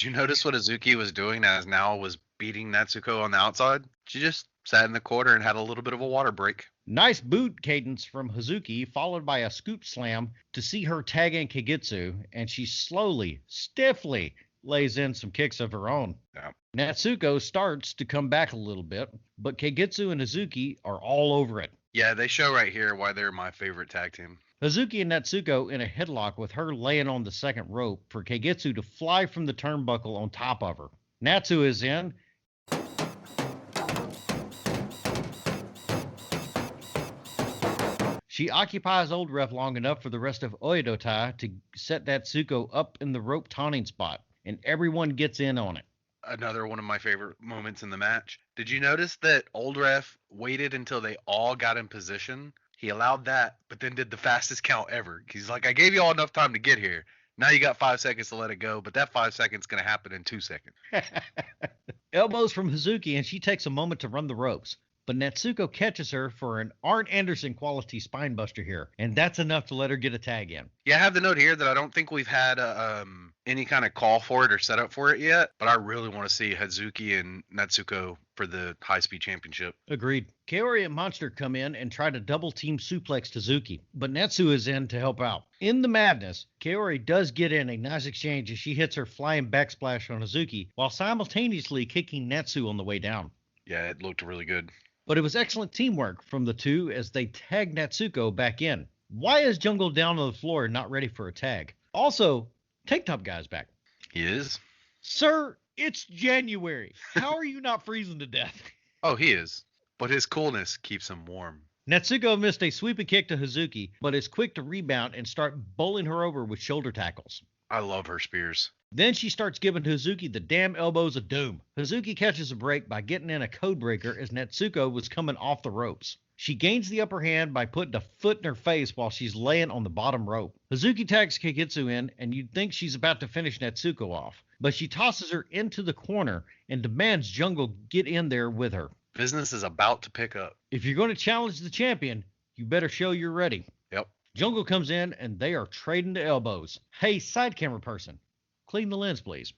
you notice what Azuki was doing as Nao was beating Natsuko on the outside? She just sat in the corner and had a little bit of a water break. Nice boot cadence from Hazuki, followed by a scoop slam to see her tagging Kagitsu, and she slowly, stiffly lays in some kicks of her own. Yeah. Natsuko starts to come back a little bit, but Kagitsu and Hazuki are all over it. Yeah, they show right here why they're my favorite tag team. Hazuki and Natsuko in a headlock with her laying on the second rope for Kagitsu to fly from the turnbuckle on top of her. Natsu is in. She occupies Old Ref long enough for the rest of Oedo Tai to set that Tsuko up in the rope taunting spot, and everyone gets in on it. Another one of my favorite moments in the match. Did you notice that Old Ref waited until they all got in position? He allowed that, but then did the fastest count ever. He's like, I gave you all enough time to get here. Now you got 5 seconds to let it go, but that 5 seconds is going to happen in 2 seconds. Elbows from Hazuki, and she takes a moment to run the ropes. But Natsuko catches her for an Arn Anderson quality spinebuster here, and that's enough to let her get a tag in. Yeah, I have the note here that I don't think we've had any kind of call for it or set up for it yet, but I really want to see Hazuki and Natsuko for the high-speed championship. Agreed. Kaori and Monster come in and try to double-team suplex Hazuki, but Natsu is in to help out. In the madness, Kaori does get in a nice exchange as she hits her flying backsplash on Hazuki while simultaneously kicking Natsu on the way down. Yeah, it looked really good. But it was excellent teamwork from the two as they tag Natsuko back in. Why is Jungle down on the floor and not ready for a tag? Also, Tank Top Guy's back. He is? Sir, it's January. How are you not freezing to death? Oh, he is. But his coolness keeps him warm. Natsuko missed a sweeping kick to Hazuki, but is quick to rebound and start bowling her over with shoulder tackles. I love her spears. Then she starts giving Hazuki the damn elbows of doom. Hazuki catches a break by getting in a code breaker as Natsuko was coming off the ropes. She gains the upper hand by putting a foot in her face while she's laying on the bottom rope. Hazuki tags Keigetsu in, and you'd think she's about to finish Natsuko off, but she tosses her into the corner and demands Jungle get in there with her. Business is about to pick up. If you're going to challenge the champion, you better show you're ready. Yep. Jungle comes in, and they are trading the elbows. Hey, side camera person. Clean the lens, please.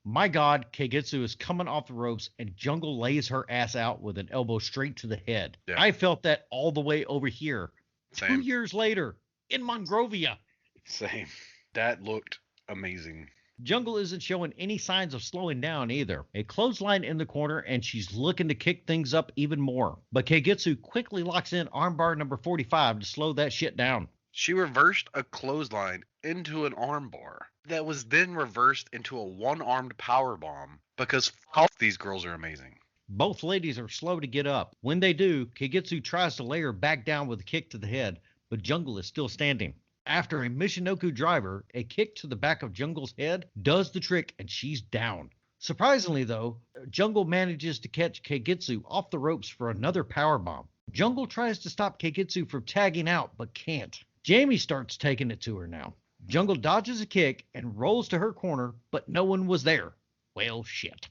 My God, Keigetsu is coming off the ropes, and Jungle lays her ass out with an elbow straight to the head. Yeah. I felt that all the way over here. Same. 2 years later, in Monrovia. Same. That looked amazing. Jungle isn't showing any signs of slowing down either. A clothesline in the corner, and she's looking to kick things up even more. But Keigetsu quickly locks in armbar number 45 to slow that shit down. She reversed a clothesline into an armbar that was then reversed into a one-armed power bomb because all these girls are amazing. Both ladies are slow to get up. When they do, Keigetsu tries to lay her back down with a kick to the head, but Jungle is still standing. After a Michinoku driver, a kick to the back of Jungle's head does the trick and she's down. Surprisingly though, Jungle manages to catch Keigetsu off the ropes for another powerbomb. Jungle tries to stop Keigetsu from tagging out but can't. Jamie starts taking it to her now. Jungle dodges a kick and rolls to her corner, but no one was there. Well, shit.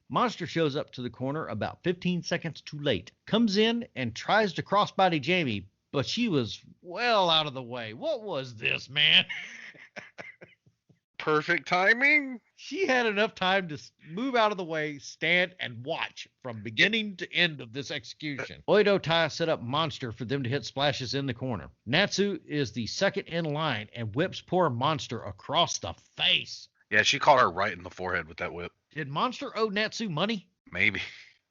Monster shows up to the corner about 15 seconds too late, comes in and tries to crossbody Jamie, but she was well out of the way. What was this, man? Perfect timing. She had enough time to move out of the way, stand, and watch from beginning to end of this execution. Oedo Tai set up Monster for them to hit splashes in the corner. Natsu is the second in line and whips poor Monster across the face. Yeah, she caught her right in the forehead with that whip. Did Monster owe Natsu money? Maybe.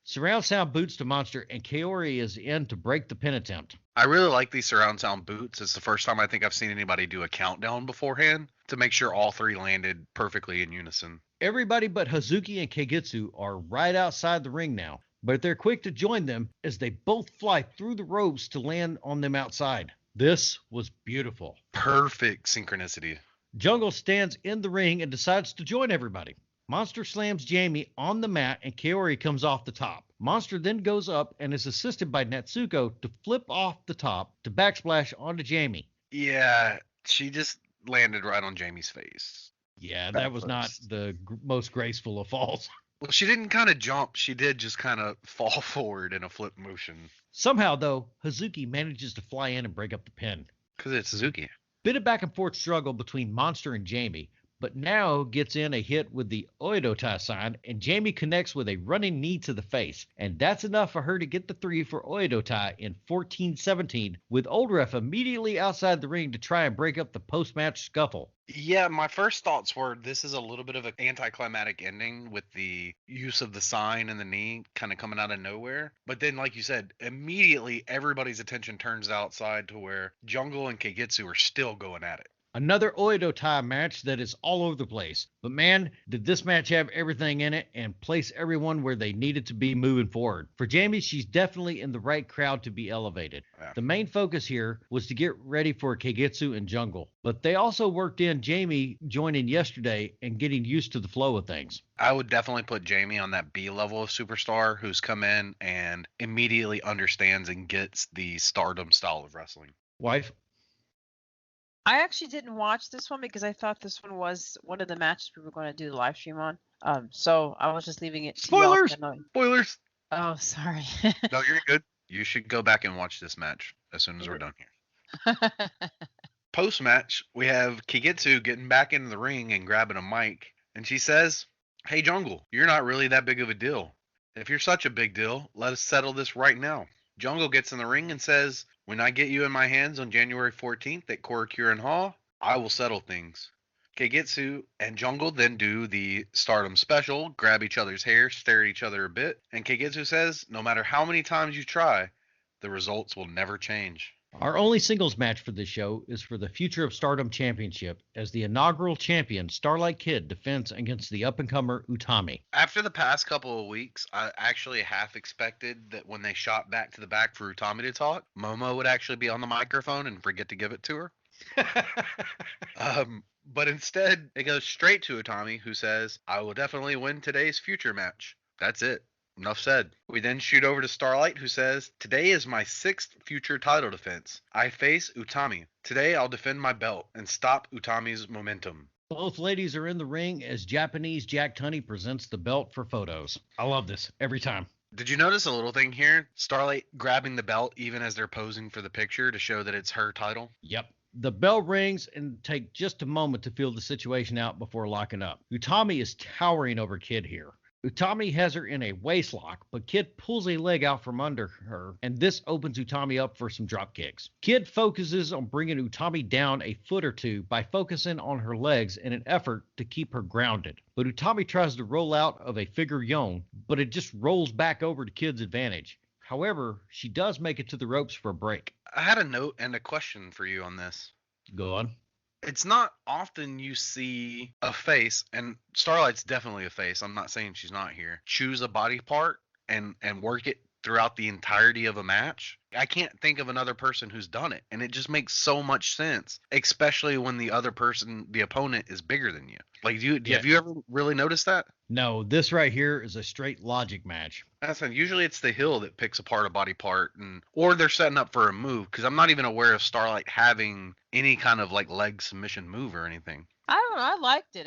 Surround sound boots to Monster, and Kaori is in to break the pin attempt. I really like these surround sound boots. It's the first time I think I've seen anybody do a countdown beforehand to make sure all three landed perfectly in unison. Everybody but Hazuki and Keigetsu are right outside the ring now, but they're quick to join them as they both fly through the ropes to land on them outside. This was beautiful. Perfect synchronicity. Jungle stands in the ring and decides to join everybody. Monster slams Jamie on the mat and Kaori comes off the top. Monster then goes up and is assisted by Natsuko to flip off the top to backsplash onto Jamie. Yeah, she just landed right on Jamie's face. Yeah, that was not the most graceful of falls. Well, she didn't kind of jump. She did just kind of fall forward in a flip motion. Somehow, though, Hazuki manages to fly in and break up the pin. Because it's Suzuki. Bit of back and forth struggle between Monster and Jamie, but now gets in a hit with the Oedo Tai sign, and Jamie connects with a running knee to the face. And that's enough for her to get the 3 for Oedo Tai in 14-17, with Old Ref immediately outside the ring to try and break up the post-match scuffle. Yeah, my first thoughts were this is a little bit of an anticlimactic ending with the use of the sign and the knee kind of coming out of nowhere. But then, like you said, immediately everybody's attention turns outside to where Jungle and Keigetsu are still going at it. Another Oedo Tai match that is all over the place. But man, did this match have everything in it and place everyone where they needed to be moving forward. For Jamie, she's definitely in the right crowd to be elevated. Yeah. The main focus here was to get ready for Keigetsu and Jungle. But they also worked in Jamie joining yesterday and getting used to the flow of things. I would definitely put Jamie on that B level of superstar who's come in and immediately understands and gets the Stardom style of wrestling. Wife? I actually didn't watch this one because I thought this one was one of the matches we were going to do the live stream on. So I was just leaving it to y'all Spoilers! to know. Spoilers! Oh, sorry. No, you're good. You should go back and watch this match as soon as we're done here. Post-match, we have Keigetsu getting back into the ring and grabbing a mic, and she says, "Hey, Jungle, you're not really that big of a deal. If you're such a big deal, let us settle this right now." Jungle gets in the ring and says, "When I get you in my hands on January 14th at Korakuen Hall, I will settle things." Keigetsu and Jungle then do the Stardom special, grab each other's hair, stare at each other a bit, and Keigetsu says, "No matter how many times you try, the results will never change." Our only singles match for this show is for the Future of Stardom Championship as the inaugural champion Starlight Kid defends against the up-and-comer Utami. After the past couple of weeks, I actually half expected that when they shot back to the back for Utami to talk, Momo would actually be on the microphone and forget to give it to her. But instead, it goes straight to Utami, who says, "I will definitely win today's future match." That's it. Enough said. We then shoot over to Starlight, who says, "Today is my 6th future title defense. I face Utami. Today I'll defend my belt and stop Utami's momentum." Both ladies are in the ring as Japanese Jack Tunney presents the belt for photos. I love this every time. Did you notice a little thing here? Starlight grabbing the belt even as they're posing for the picture to show that it's her title? Yep. The bell rings and take just a moment to feel the situation out before locking up. Utami is towering over Kid here. Utami has her in a waist lock, but Kid pulls a leg out from under her, and this opens Utami up for some drop kicks. Kid focuses on bringing Utami down a foot or two by focusing on her legs in an effort to keep her grounded. But Utami tries to roll out of a figure yon, but it just rolls back over to Kid's advantage. However, she does make it to the ropes for a break. I had a note and a question for you on this. Go on. It's not often you see a face, and Starlight's definitely a face, I'm not saying she's not here, choose a body part and work it throughout the entirety of a match. I can't think of another person who's done it, and it just makes so much sense, especially when the other person, the opponent, is bigger than you. Like, have you ever really noticed that? No, this right here is a straight logic match. That's not, usually it's the heel that picks apart a body part, or they're setting up for a move, because I'm not even aware of Starlight having any kind of like leg submission move or anything. I don't know. I liked it.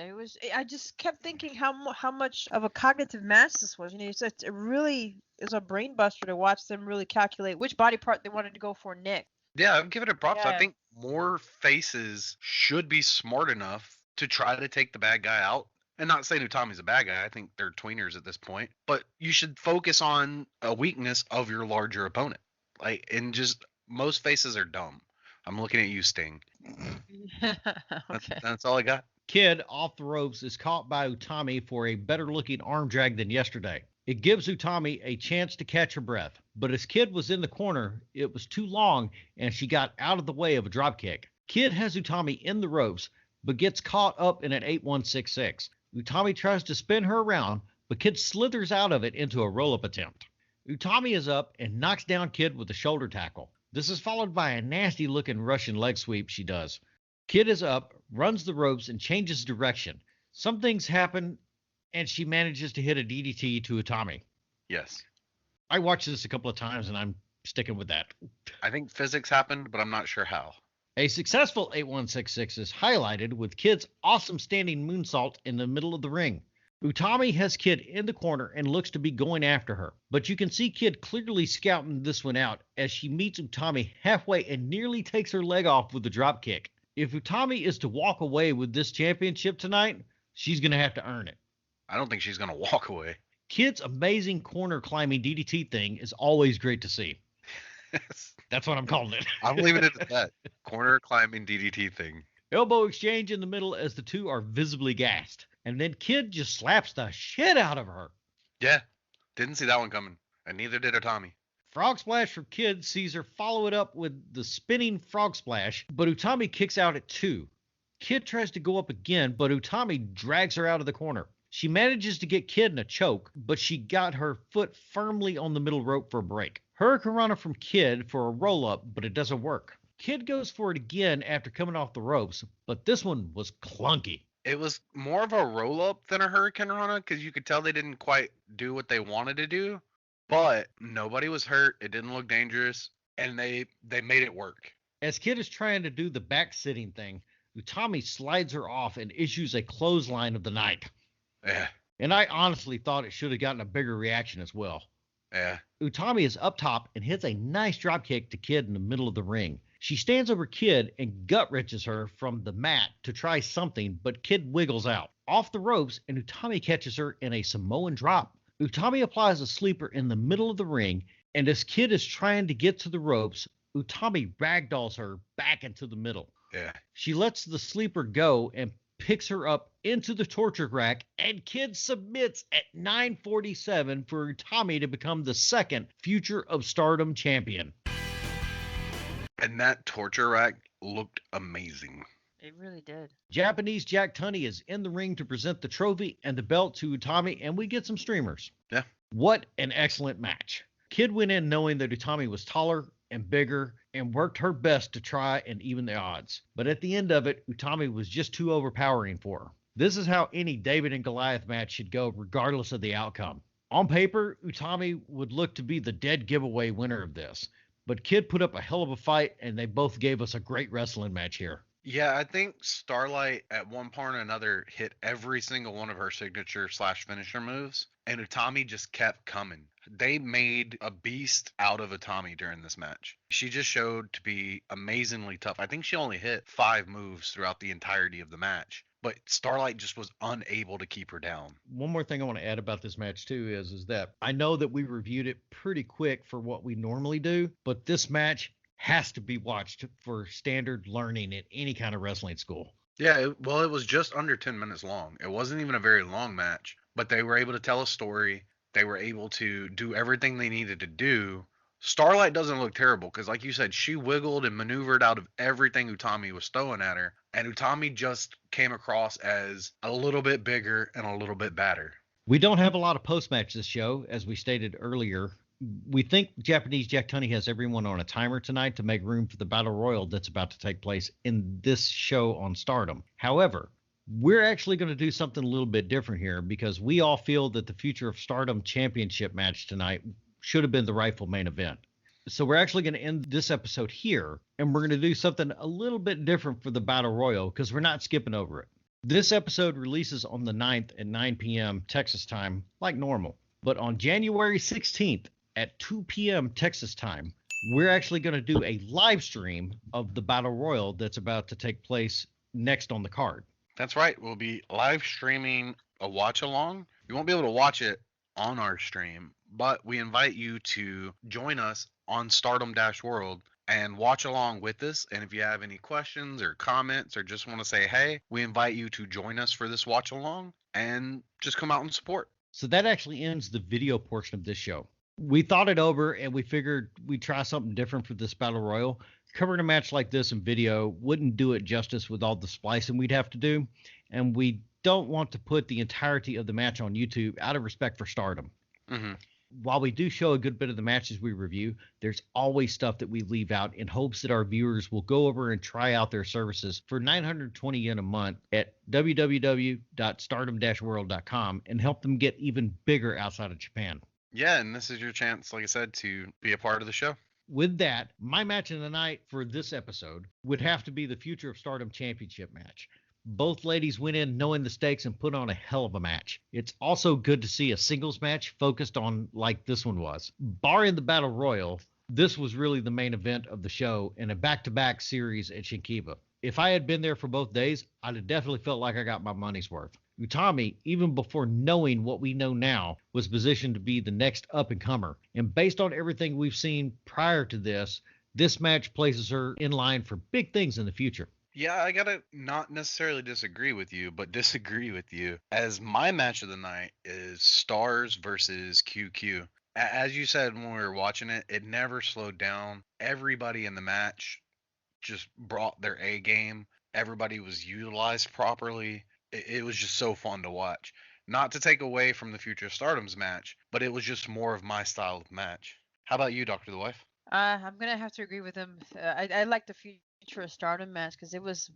I just kept thinking how much of a cognitive match this was. It really is a brain buster to watch them really calculate which body part they wanted to go for next. Yeah, I'm giving it props. Yeah. I think more faces should be smart enough to try to take the bad guy out. And not saying Utami's a bad guy. I think they're tweeners at this point. But you should focus on a weakness of your larger opponent. Most faces are dumb. I'm looking at you, Sting. Okay. That's all I got. Kid off the ropes is caught by Utami for a better looking arm drag than yesterday. It gives Utami a chance to catch her breath, but as Kid was in the corner, it was too long and she got out of the way of a dropkick. Kid has Utami in the ropes, but gets caught up in an 8166. Utami tries to spin her around, but Kid slithers out of it into a roll-up attempt. Utami is up and knocks down Kid with a shoulder tackle. This is followed by a nasty-looking Russian leg sweep she does. Kid is up, runs the ropes, and changes direction. Some things happen, and she manages to hit a DDT to Utami. Yes. I watched this a couple of times, and I'm sticking with that. I think physics happened, but I'm not sure how. A successful 8166 is highlighted with Kid's awesome standing moonsault in the middle of the ring. Utami has Kid in the corner and looks to be going after her, but you can see Kid clearly scouting this one out as she meets Utami halfway and nearly takes her leg off with the drop kick. If Utami is to walk away with this championship tonight, she's going to have to earn it. I don't think she's going to walk away. Kid's amazing corner climbing DDT thing is always great to see. That's what I'm calling it. I'm leaving it at that. Corner climbing DDT thing. Elbow exchange in the middle as the two are visibly gassed. And then Kid just slaps the shit out of her. Yeah, didn't see that one coming. And neither did Utami. Frog splash from Kid sees her follow it up with the spinning frog splash, but Utami kicks out at 2. Kid tries to go up again, but Utami drags her out of the corner. She manages to get Kid in a choke, but she got her foot firmly on the middle rope for a break. Hurricanrana from Kid for a roll-up, but it doesn't work. Kid goes for it again after coming off the ropes, but this one was clunky. It was more of a roll up than a Hurricane Rana because you could tell they didn't quite do what they wanted to do. But nobody was hurt. It didn't look dangerous, and they made it work. As Kid is trying to do the back-sitting thing, Utami slides her off and issues a clothesline of the night. Yeah, And I honestly thought it should have gotten a bigger reaction as well. yeah. Utami is up top and hits a nice drop kick to Kid in the middle of the ring. She stands over Kid and gut wrenches her from the mat to try something, but Kid wiggles out off the ropes and Utami catches her in a Samoan drop. Utami applies a sleeper in the middle of the ring, and as Kid is trying to get to the ropes, Utami ragdolls her back into the middle. Yeah. She lets the sleeper go and picks her up into the torture rack, and Kid submits at 9:47 for Utami to become the second Future of Stardom champion. And that torture rack looked amazing. It really did. Japanese Jack Tunney is in the ring to present the trophy and the belt to Utami, and we get some streamers. Yeah. What an excellent match. Kid went in knowing that Utami was taller and bigger and worked her best to try and even the odds. But at the end of it, Utami was just too overpowering for her. This is how any David and Goliath match should go, regardless of the outcome. On paper, Utami would look to be the dead giveaway winner of this. But Kid put up a hell of a fight, and they both gave us a great wrestling match here. Yeah, I think Starlight at one point or another hit every single one of her signature / finisher moves, and Utami just kept coming. They made a beast out of Utami during this match. She just showed to be amazingly tough. I think she only hit 5 moves throughout the entirety of the match, but Starlight just was unable to keep her down. One more thing I want to add about this match too is that I know that we reviewed it pretty quick for what we normally do, but this match has to be watched for standard learning at any kind of wrestling school. Yeah, it was just under 10 minutes long. It wasn't even a very long match, but they were able to tell a story. They were able to do everything they needed to do. Starlight doesn't look terrible because, like you said, she wiggled and maneuvered out of everything Utami was throwing at her, and Utami just came across as a little bit bigger and a little bit badder. We don't have a lot of post-match this show, as we stated earlier. We think Japanese Jack Tunney has everyone on a timer tonight to make room for the Battle Royal that's about to take place in this show on Stardom. However, we're actually going to do something a little bit different here because we all feel that the Future of Stardom Championship match tonight should have been the rightful main event. So we're actually going to end this episode here, and we're going to do something a little bit different for the Battle Royal because we're not skipping over it. This episode releases on the 9th at 9 p.m. Texas time, like normal. But on January 16th at 2 p.m. Texas time, we're actually going to do a live stream of the Battle Royal that's about to take place next on the card. That's right. We'll be live streaming a watch along. You won't be able to watch it on our stream, but we invite you to join us on Stardom World and watch along with us. And if you have any questions or comments or just want to say hey, we invite you to join us for this watch along and just come out and support. So that actually ends the video portion of this show. We thought it over and we figured we'd try something different for this Battle Royal. Covering a match like this in video wouldn't do it justice with all the splicing we'd have to do, and we don't want to put the entirety of the match on YouTube out of respect for Stardom. Mm-hmm. While we do show a good bit of the matches we review, there's always stuff that we leave out in hopes that our viewers will go over and try out their services for 920 yen a month at www.stardom-world.com and help them get even bigger outside of Japan. Yeah, and this is your chance, like I said, to be a part of the show. With that, my match of the night for this episode would have to be the Future of Stardom Championship match. Both ladies went in knowing the stakes and put on a hell of a match. It's also good to see a singles match focused on like this one was. Barring the Battle Royal, this was really the main event of the show in a back-to-back series at Shinkiba. If I had been there for both days, I'd have definitely felt like I got my money's worth. Utami, even before knowing what we know now, was positioned to be the next up-and-comer. And based on everything we've seen prior to this match places her in line for big things in the future. Yeah, I gotta not necessarily disagree with you, but disagree with you. As my match of the night is Stars versus QQ. As you said when we were watching it, it never slowed down. Everybody in the match just brought their A game. Everybody was utilized properly. It was just so fun to watch. Not to take away from the Future of Stardom's match, but it was just more of my style of match. How about you, Dr. The Wife? I'm gonna have to agree with him. I like the Future of Stardom match because it was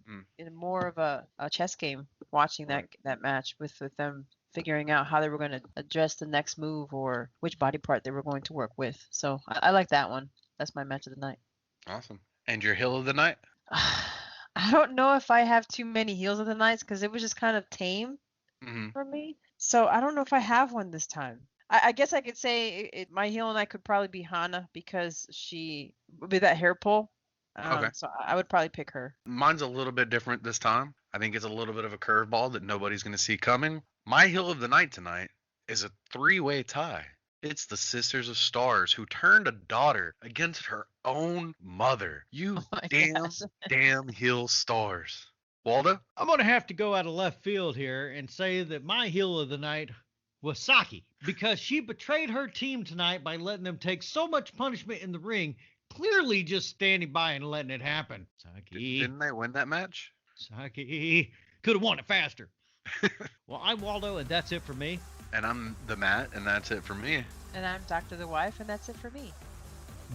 more of a chess game. Watching that match with them figuring out how they were going to address the next move or which body part they were going to work with. So I like that one. That's my match of the night. Awesome. And your heel of the night? I don't know if I have too many heels of the nights because it was just kind of tame for me. So I don't know if I have one this time. I guess I could say my heel and I could probably be Hana because she with that hair pull. Okay. So I would probably pick her. Mine's a little bit different this time. I think it's a little bit of a curveball that nobody's going to see coming. My heel of the night tonight is a three-way tie. It's the Sisters of Stars who turned a daughter against her own mother. You damn heel stars. Waldo? I'm going to have to go out of left field here and say that my heel of the night was Saki because she betrayed her team tonight by letting them take so much punishment in the ring, clearly just standing by and letting it happen. Saki. Didn't they win that match? Saki. Could have won it faster. Well, I'm Waldo, and that's it for me. And I'm the Matt, and that's it for me. And I'm Dr. The Wife, and that's it for me.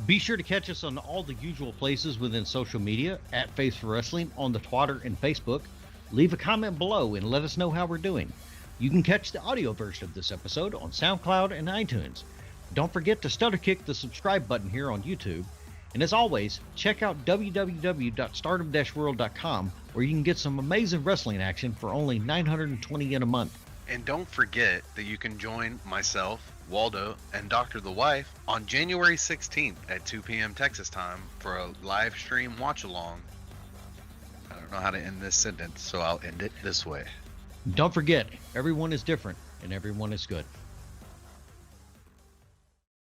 Be sure to catch us on all the usual places within social media at Face for Wrestling on the Twitter and Facebook. Leave a comment below and let us know how we're doing. You can catch the audio version of this episode on SoundCloud and iTunes. Don't forget to stutter kick the subscribe button here on YouTube. And as always, check out www.stardom-world.com where you can get some amazing wrestling action for only 920 yen a month. And don't forget that you can join myself, Waldo, and Dr. The Wife on January 16th at 2 p.m. Texas time for a live stream watch along. I don't know how to end this sentence, so I'll end it this way. Don't forget, everyone is different and everyone is good.